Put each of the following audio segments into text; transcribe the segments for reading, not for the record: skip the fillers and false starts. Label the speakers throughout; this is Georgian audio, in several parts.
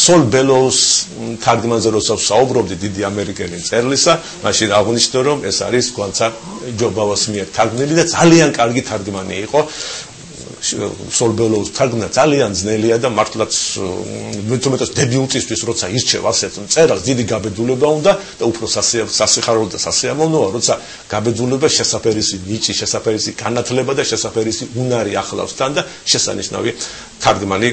Speaker 1: Sol Bellows თარგმანზე როცა საუბრობდი დიდი ამერიკელი მწერლისა, მაშინ აღნიშნე რომ ეს არის გვანცა ჯობავას მიერ თარგმნილი და ძალიან კარგი თარგმანი იყო. Sol Bellows თარგმნა ძალიან ძნელია და მართლაც მეტომეტად დებიუტისთვის როცა ირჩევ ასეთ მწერალს დიდი გაბედულება უნდა და უფრო სასიხარულო და სასიამოვნოა როცა გაბედულება შესაფერისი ნიჭი, შესაფერისი განათლება და შესაფერისი უნარი ახლავს თან და შესანიშნავი თარგმანი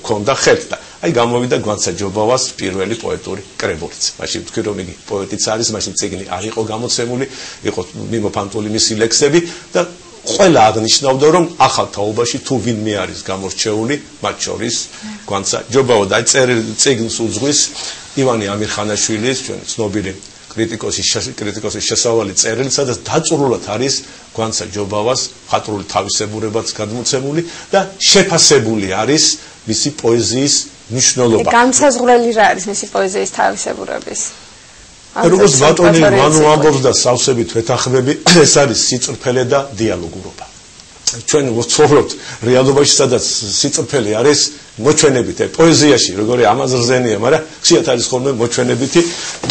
Speaker 1: ქონდა ხელთ და აი გამოვიდა გვანცა ჯობავას პირველი პოეტური კრებულიც. მაშინ ვთქვი რომ იგი პოეტიც არის, მაშინ წიგნი არ იყო გამოცემული, იყო მიმოფანტული მისი ლექსები და ყველა აღნიშნავდა რომ ახალ თაობაში თუ ვინმე არის გამორჩეული, მათ შორის გვანცა ჯობავა და წიგნს უძღვის ივანე ამირხანაშვილის, ჩვენი ცნობილი კრიტიკოსის შესავალი წერილი, სადაც დაწვრილად არის გვანცა ჯობავას მხატვრული თავისებურებაც გადმოცემული და შეფასებული არის მისი პოეზიის მნიშვნელობა.
Speaker 2: განსაზღვრელი რა არის მისი პოეზიის თავისებურების?
Speaker 1: როგორც ბატონი ვანო ამბობს და სავსებით ვეთანხმები, ეს არის სიწრფელე და დიალოგურობა. ჩვენ ვცხოვრობთ რეალობაში, სადაც სიწრფელე არის მოჩვენებით, პოეზიაში როგორი ამაზრზენია, მაგრამ ხშირად არის ხოლმე მოჩვენებითი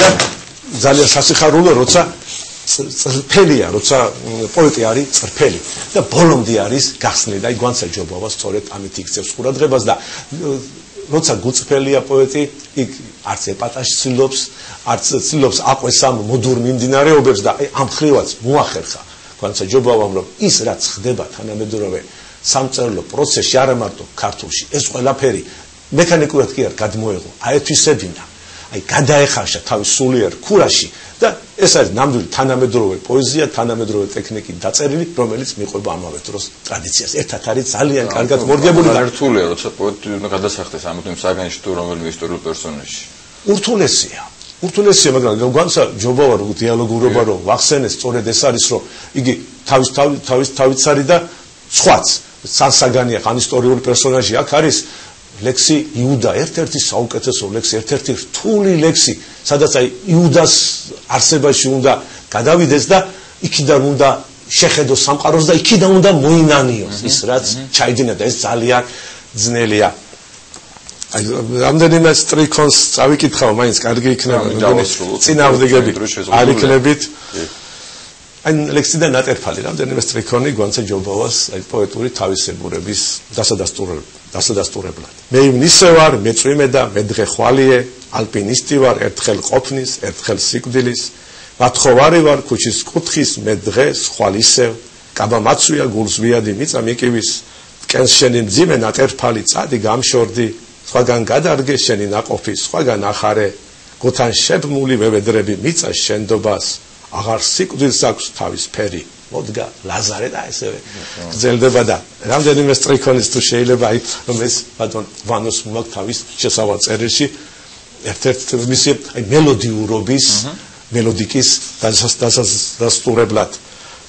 Speaker 1: და ძალიან სასიხარულო, როცა წრფელია, როცა პოეტი არის წრფელი და ბოლომდე არის გახსნილი. აი გვანცა ჯობავა სწორედ ამით იქცევს ყურადღებას და როცა გუწფელია პოეტი, იქ არც ეპატაში ცდილობს, არც ცდილობს აყვეს ამ მოდურ მიმდინარეობებს და ამ ხრივაც მოახერხა გვანცა ჯობავამ რომ ის რაც ხდება თანამედროვე სამწერლო პროცესში არა მარტო ქართულში, ეს ყველაფერი მექანიკურად კი არ გადმოეღო, აეთვისებინა, აი გადაეხარშა თავის სულიერ ქურაში და ეს არის ნამდვილი თანამედროვე პოეზია, თანამედროვე ტექნიკით დაწერილი, რომელიც მიყვება ამავე დროს ტრადიციას. ერთად არის ძალიან კარგად მორგებული და
Speaker 3: რთულია, როცა პოეტი უნდა გადასახდეს ამიტომ საგანში თუ რომელიმე ისტორიულ პერსონაჟში. ურთულესია, მაგრამ გვანცა ჯობავა რო დიალოგურობა რო ვახსენეს, სწორედ ეს არის, რომ იგი თავის არის და სხვაც საგანია ხან ისტორიული პერსონაჟი აქ არის ლექსი იუდა, ერთ-ერთი საუკეთესო ლექსი, ერთ-ერთი რთული ლექსი, სადაც აი იუდას არსებაში უნდა გადავიდეს და იქიდან უნდა შეხედოს სამყაროს და იქიდან უნდა მოინანიოს ის რაც ჩაიდინა და ეს ძალიან ძნელია. აი რამდენიმე სტრიქონს წავიკითხავ, მაინც კარგი იქნება, მეგონი წინააღმდეგები არ იქნებით. აი ლექსიდან ნატერფალი რამდენიმე სტრიქონი გვანცა ჯობავას აი პოეტური თავისებურების დასადასტურებლად. მე იმნისე ვარ, მეწვიმე და მედღე ხვალიე, ალპინისტი ვარ, ერთხელ ყოფნის, ერთხელ სიკვდილის, მათხოვარი ვარ, ქუჩის კუთხის, მე დღეს ხვალისევ, კაბა მაცვია გულს ვიადი მიწა მიკივის, ტკენს შენი მძიმე ნატერფალი წადი გამშორდი, სხვაგან გადარგე შენი ნაყოფი, სხვაგან ახარე, გოთან შებმული ვევედრები მიწა შენდობას, აღარ სიკვდილს აქვს თავის ფერი. მოდგა ლაზარე და ესევე გრძელდება და რამდენიმე სტრიქონის თუ შეიძლება აი რომ ეს ბატონ ვანოს მაქვს თავის შესავალ წერილში ერთ-ერთ მისი აი მელოდიურობის მელოდიკის დასასტურებლად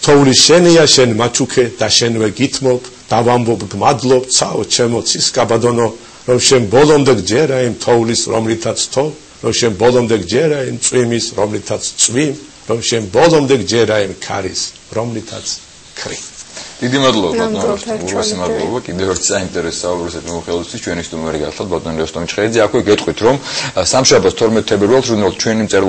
Speaker 3: თოვლის შენია შენ მაჩუქე და შენვე გითმობ დავამბობ გმადლობ ცაო ჩემო ცისკაბადონო რომ შენ ბოლომდე გჯერა იმ თოვლის რომლითაც თო რომ შენ ბოლომდე გჯერა იმ წვიმის რომლითაც წვიმ რომ შენ ბოლომდე გჯერა იმ ქარის რომლითაც ქრი. დიდი მადლობა ბატონო, უბრალოდ მადლობა. კიდევ ერთ საინტერესო საუბრისად მოხელოსთვის ჩვენი სტუმარი გახლავთ ბატონი როსტომ ჩხეიძე. აქვე გეტყვით რომ სამშაბათს 12 თებერვალს ჟურნალ ჩვენი მწერლ